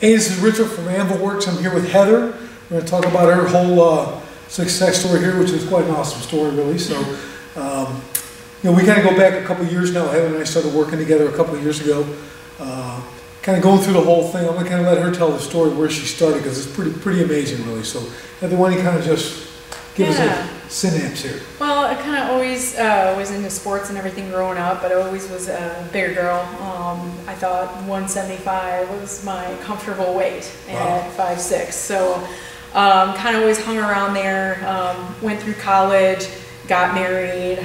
Hey, this is Richard from AnvilWorks. I'm here with Heather. We're going to talk about her whole success story here, which is quite an awesome story, really. So, you know, we kind of go back a couple years now. Heather and I started working together a couple of years ago. Kind of going through the whole thing. I'm going to kind of let her tell the story where she started, because it's pretty amazing, really. So, Heather, why don't you kind of just give us a synapse here? Well, I kind of always was into sports and everything growing up, but I always was a bigger girl. I thought 175 was my comfortable weight at 5'6". So kind of always hung around there, went through college, got married,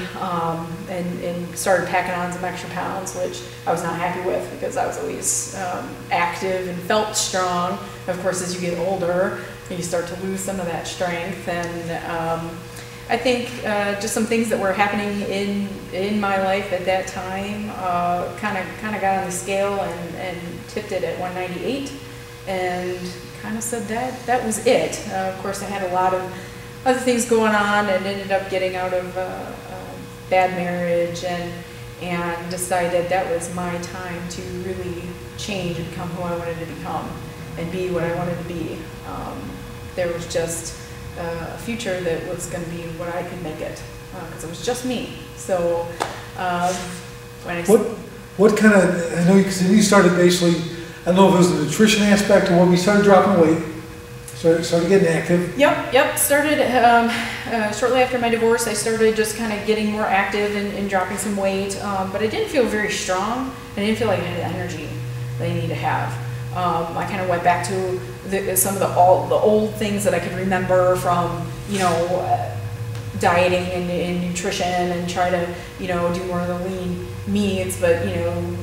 and started packing on some extra pounds, which I was not happy with because I was always active and felt strong. Of course, as you get older, you start to lose some of that strength, and I think just some things that were happening in my life at that time kind of got on the scale and tipped it at 198, and kind of said that was it. Of course, I had a lot of other things going on, and ended up getting out of a bad marriage, and decided that was my time to really change and become who I wanted to become and be what I wanted to be. There was just a future that was going to be what I could make it, because it was just me. So when I what kind of, I know you started basically, I don't know if it was the nutrition aspect or when we started dropping weight, started getting active. Yep. Started shortly after my divorce. I started just kind of getting more active and dropping some weight, but I didn't feel very strong. I didn't feel like I had the energy that I need to have. I kind of went back to some of the old things that I could remember from, you know, dieting and nutrition, and try to, you know, do more of the lean meats, but, you know,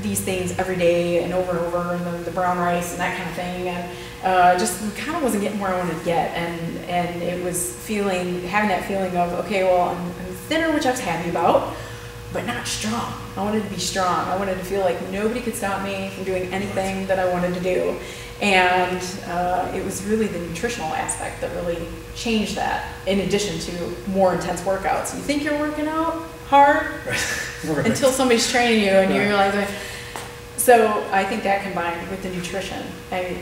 these things every day and over, and the brown rice and that kind of thing, and just kind of wasn't getting where I wanted to get, and it was having that feeling of, okay, well, I'm thinner, which I was happy about, but not strong. I wanted to be strong. I wanted to feel like nobody could stop me from doing anything that I wanted to do. And it was really the nutritional aspect that really changed that, in addition to more intense workouts. You think you're working out hard until somebody's training you and you realize, so I think that combined with the nutrition, and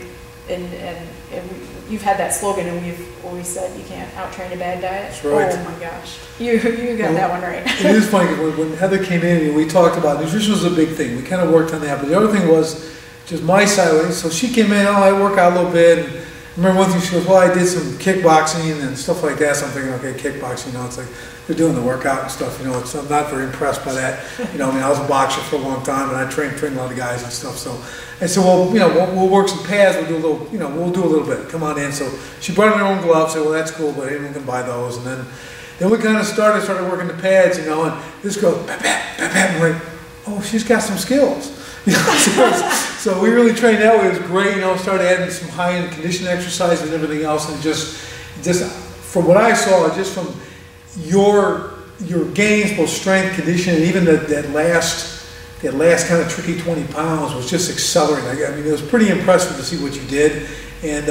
you've had that slogan, and we've always said you can't out-train a bad diet. That's right. Oh my gosh, you got that one right. It is funny, when Heather came in and we talked about nutrition was a big thing. We kind of worked on that, but the other thing was just my side of it. So she came in, I work out a little bit. And I remember one thing, she goes, well, I did some kickboxing and stuff like that. So I'm thinking, okay, kickboxing, you know, it's like they're doing the workout and stuff, you know. I'm not very impressed by that. You know, I mean, I was a boxer for a long time, and I trained a lot of guys and stuff. So I said, well, you know, we'll work some pads. We'll do a little, you know, we'll do a little bit. Come on in. So she brought in her own gloves. Said, well, that's cool, but anyone can buy those. And then we kind of started working the pads, you know. And this girl, and we're like, oh, she's got some skills. You know, so we really trained that way. It was great, you know. Started adding some high-end conditioning exercise and everything else, and just from what I saw, just from your gains, both strength, conditioning, and even that last kind of tricky 20 pounds was just accelerating. I mean, it was pretty impressive to see what you did, and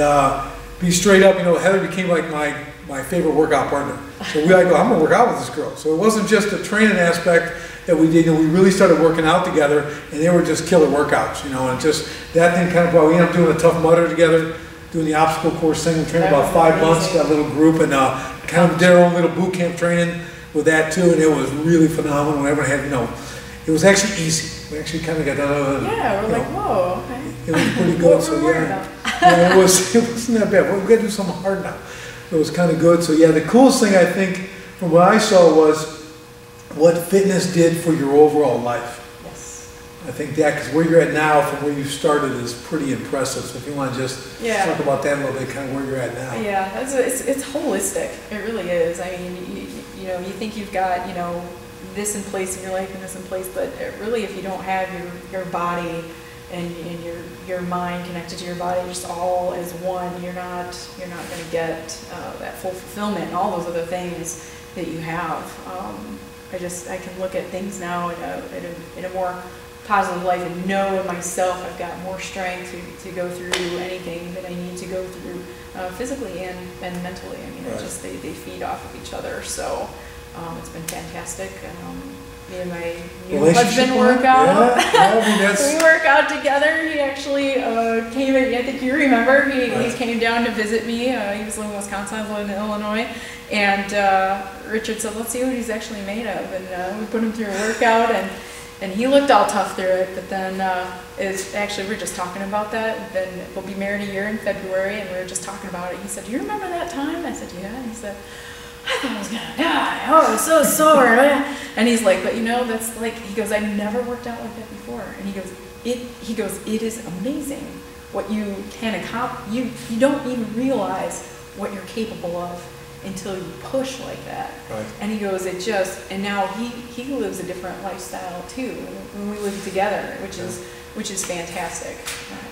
be straight up. You know, Heather became like my favorite workout partner. So I'm gonna work out with this girl. So it wasn't just a training aspect that we did, and we really started working out together, and they were just killer workouts, you know, and just that thing kind of brought, we ended up doing a Tough Mudder together, doing the obstacle course thing. We trained about 5 months, that little group, and kind of did our own little boot camp training with that too, and it was really phenomenal. Everyone had, you know, it was actually easy. We actually kind of got done with it. Yeah, we're like, whoa, okay. It was pretty good, so yeah, it wasn't that bad. We've got to do something hard now. It was kind of good, so yeah, the coolest thing I think from what I saw was what fitness did for your overall life. Yes. I think that, because where you're at now from where you started is pretty impressive. So if you want to just talk about that a little bit, kind of where you're at now. Yeah, it's holistic. It really is. I mean, you know, you think you've got, you know, this in place in your life and this in place, but really, if you don't have your body and your mind connected to your body, just all as one, you're not going to get that full fulfillment and all those other things that you have. I can look at things now in a more positive light and know in myself I've got more strength to go through anything that I need to go through physically and mentally. I mean, they feed off of each other. So it's been fantastic. me and my new husband work out. We work out together. He actually came in, I think you remember, he came down to visit me. He was living in Wisconsin, I was living in Illinois. And Richard said, let's see what he's actually made of. And we put him through a workout, and he looked all tough through it. But then actually, we were just talking about that. Then we'll be married a year in February, and we were just talking about it. He said, do you remember that time? I said, yeah. And he said, I thought I was gonna die. Oh, I was so sore. And he's like, but you know, that's like, he goes, I've never worked out like that before. And he goes, it is amazing what you can accomplish. You don't even realize what you're capable of until you push like that. Right. And he goes, and now he lives a different lifestyle too. When we live together, which is fantastic.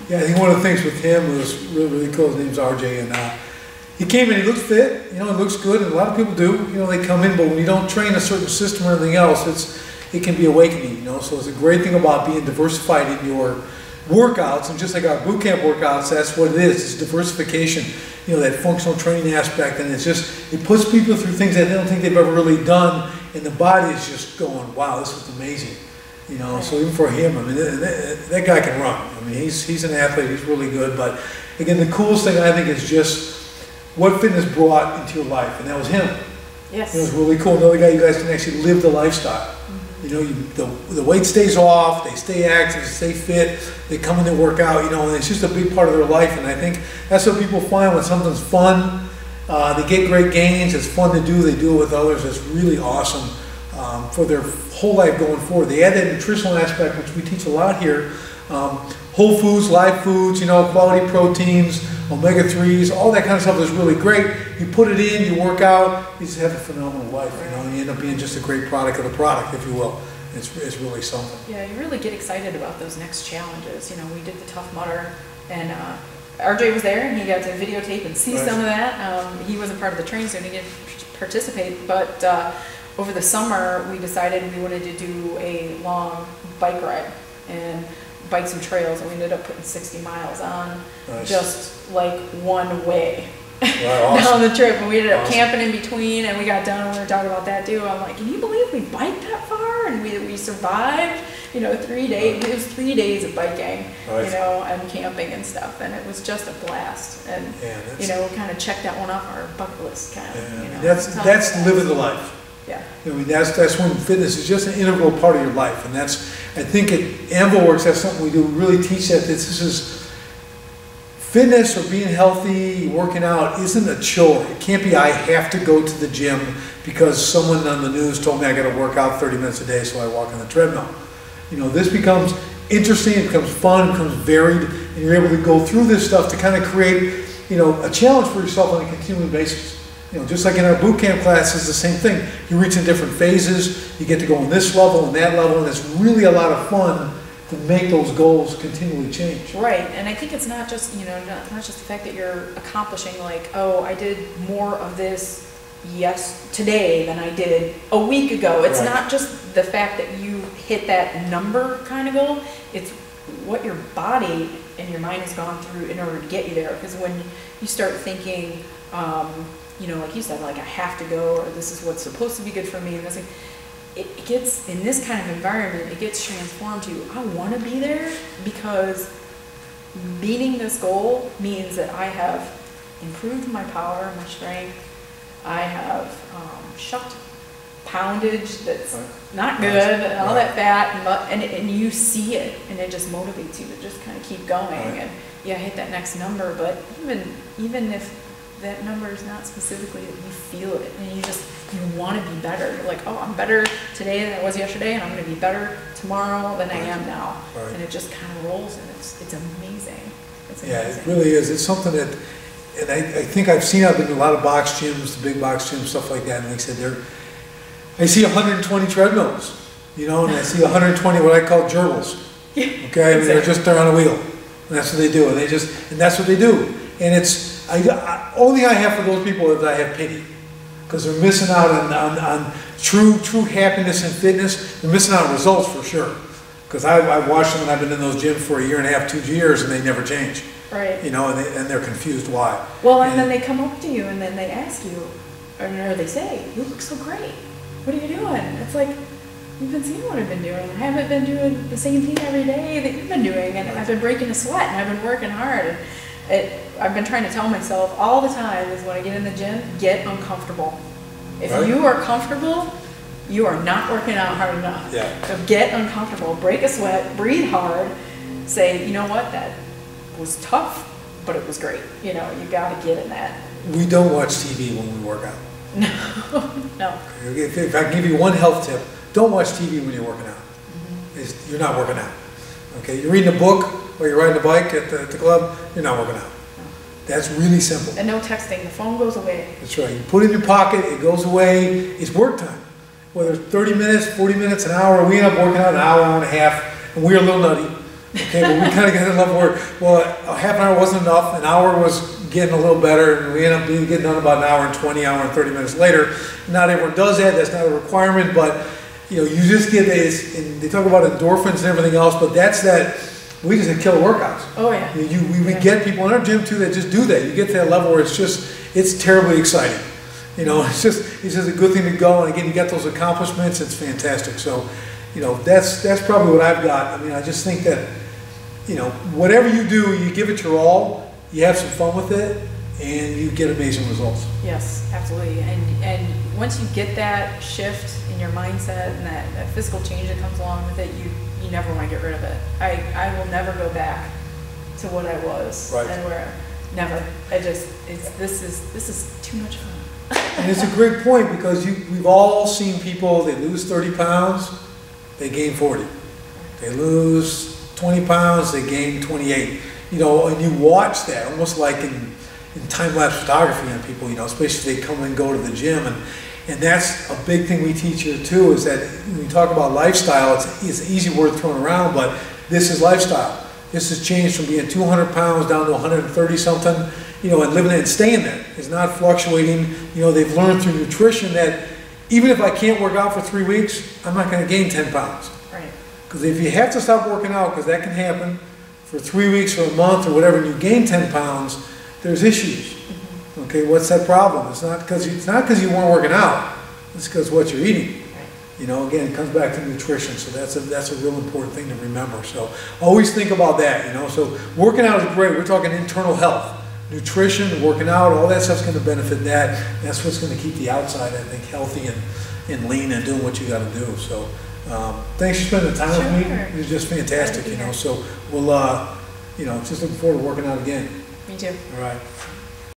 Yeah, I think one of the things with him was really cool. His name's RJ, and he came in, he looks fit, he looks good, and a lot of people do, they come in, but when you don't train a certain system or anything else, it can be awakening, so it's a great thing about being diversified in your workouts, and just like our boot camp workouts, that's what it is, it's diversification, that functional training aspect, and it puts people through things that they don't think they've ever really done, and the body is just going, wow, this is amazing, so even for him, I mean, that guy can run, I mean, he's an athlete, he's really good, but again, the coolest thing I think is just what fitness brought into your life, and that was him. Yes. It was really cool. Another guy, you guys can actually live the lifestyle. Mm-hmm. The weight stays off, they stay active, stay fit, they come in and work out, and it's just a big part of their life. And I think that's what people find when something's fun, they get great gains, it's fun to do, they do it with others, it's really awesome for their whole life going forward. They add that nutritional aspect, which we teach a lot here. Whole foods, live foods, quality proteins, omega-3s, all that kind of stuff is really great. You put it in, you work out, you just have a phenomenal life, and you end up being just a great product of the product, if you will. It's really something. Yeah, you really get excited about those next challenges. We did the Tough Mudder, and RJ was there, and he got to videotape and see some of that. He wasn't part of the training, so he didn't participate, but over the summer, we decided we wanted to do a long bike ride, and bike some trails, and we ended up putting 60 miles on, just like one way down the trip. And we ended up camping in between, and we got done, and we were talking about that too. I'm like, can you believe we biked that far? And we survived, 3 days. It was 3 days of biking, and camping and stuff, and it was just a blast. And we kind of checked that one off our bucket list, kind of. That's living the life. Yeah. That's when fitness is just an integral part of your life, and I think at AnvilWorks, that's something we do, really teach that this is fitness or being healthy, working out isn't a chore. It can't be I have to go to the gym because someone on the news told me I got to work out 30 minutes a day, so I walk on the treadmill. This becomes interesting, it becomes fun, it becomes varied, and you're able to go through this stuff to kind of create, a challenge for yourself on a continuing basis. Just like in our boot camp classes, the same thing. You reach in different phases, you get to go on this level and that level, and it's really a lot of fun to make those goals continually change. Right, and I think it's not just, not just the fact that you're accomplishing like, oh, I did more of this today than I did a week ago. It's not just the fact that you hit that number kind of goal, it's what your body and your mind has gone through in order to get you there. Because when you start thinking, like you said, like I have to go, or this is what's supposed to be good for me, and it gets, in this kind of environment, it gets transformed to, I want to be there because meeting this goal means that I have improved my power, my strength, I have shucked poundage that's not good, and all that fat, and you see it, and it just motivates you to just kind of keep going, and hit that next number, but even if that number is not specifically that you feel it, and you want to be better. You're like, oh, I'm better today than I was yesterday, and I'm going to be better tomorrow than I am now. And it just kind of rolls, and it's amazing. It's amazing. Yeah, it really is. It's something that, and I think I've been to a lot of box gyms, the big box gyms, stuff like that, and like I said, I see 120 treadmills, and I see 120 what I call gerbils. Okay, exactly. They're on a wheel, and that's what they do, and that's what they do, and it's. Only I have for those people is I have pity, because they're missing out on true happiness and fitness. They're missing out on results for sure, because I've watched them and I've been in those gyms for a year and a half, 2 years, and they never change. Right. And they're confused why. Well, and then they come up to you and then they ask you, or they say, "You look so great. What are you doing?" It's like, you've been seeing what I've been doing. I haven't been doing the same thing every day that you've been doing, and I've been breaking a sweat, and I've been working hard. And I've been trying to tell myself all the time is when I get in the gym, get uncomfortable. If you are comfortable, you are not working out hard enough. Yeah. So get uncomfortable, break a sweat, breathe hard, say, you know what, that was tough, but it was great. You know, you got to get in that. We don't watch TV when we work out. No, no. If I can give you one health tip, don't watch TV when you're working out. You're not working out. Okay, you're reading a book or you're riding a bike at the club, you're not working out. That's really simple. And no texting, the phone goes away. That's right. You put it in your pocket, it goes away. It's work time. Whether it's 30 minutes, 40 minutes, an hour, we end up working out an hour, hour and a half, and we're a little nutty. Okay, but we kind of get enough work. Well, a half an hour wasn't enough, an hour was getting a little better, and we end up getting done about an hour and 20, hour and 30 minutes later. Not everyone does that, that's not a requirement, but you know, you just get this, and they talk about endorphins and everything else, but that's that, we just kill workouts. Oh yeah. We get people in our gym too that just do that. You get to that level where it's terribly exciting. You know, it's just a good thing to go, and again, you get those accomplishments, it's fantastic. So, you know, that's probably what I've got. I mean, I just think that, you know, whatever you do, you give it your all, you have some fun with it, and you get amazing results. Yes, absolutely. And once you get that shift in your mindset and that physical change that comes along with it, you never want to get rid of it. I will never go back to what I was. Right. And where, never. This is too much fun. And it's a great point, because we've all seen people, they lose 30 pounds, they gain 40. They lose 20 pounds, they gain 28. You know, and you watch that almost like in time-lapse photography on people, you know, especially if they come and go to the gym. And that's a big thing we teach here too, is that when we talk about lifestyle, it's an easy word thrown around, but this is lifestyle. This has changed from being 200 pounds down to 130 something, you know, and living and staying there. It's not fluctuating. You know, they've learned through nutrition that even if I can't work out for 3 weeks, I'm not going to gain 10 pounds. Right. Because if you have to stop working out, because that can happen for 3 weeks or a month or whatever, and you gain 10 pounds, there's issues. Okay, what's that problem? It's not because you weren't working out. It's because what you're eating. You know, again, it comes back to nutrition. So that's a real important thing to remember. So always think about that. You know, so working out is great. We're talking internal health, nutrition, working out, all that stuff's going to benefit that. That's what's going to keep the outside, I think, healthy and lean and doing what you got to do. So thanks for spending the time with me. It was just fantastic. You know, so we'll you know, just looking forward to working out again. Me too. All right.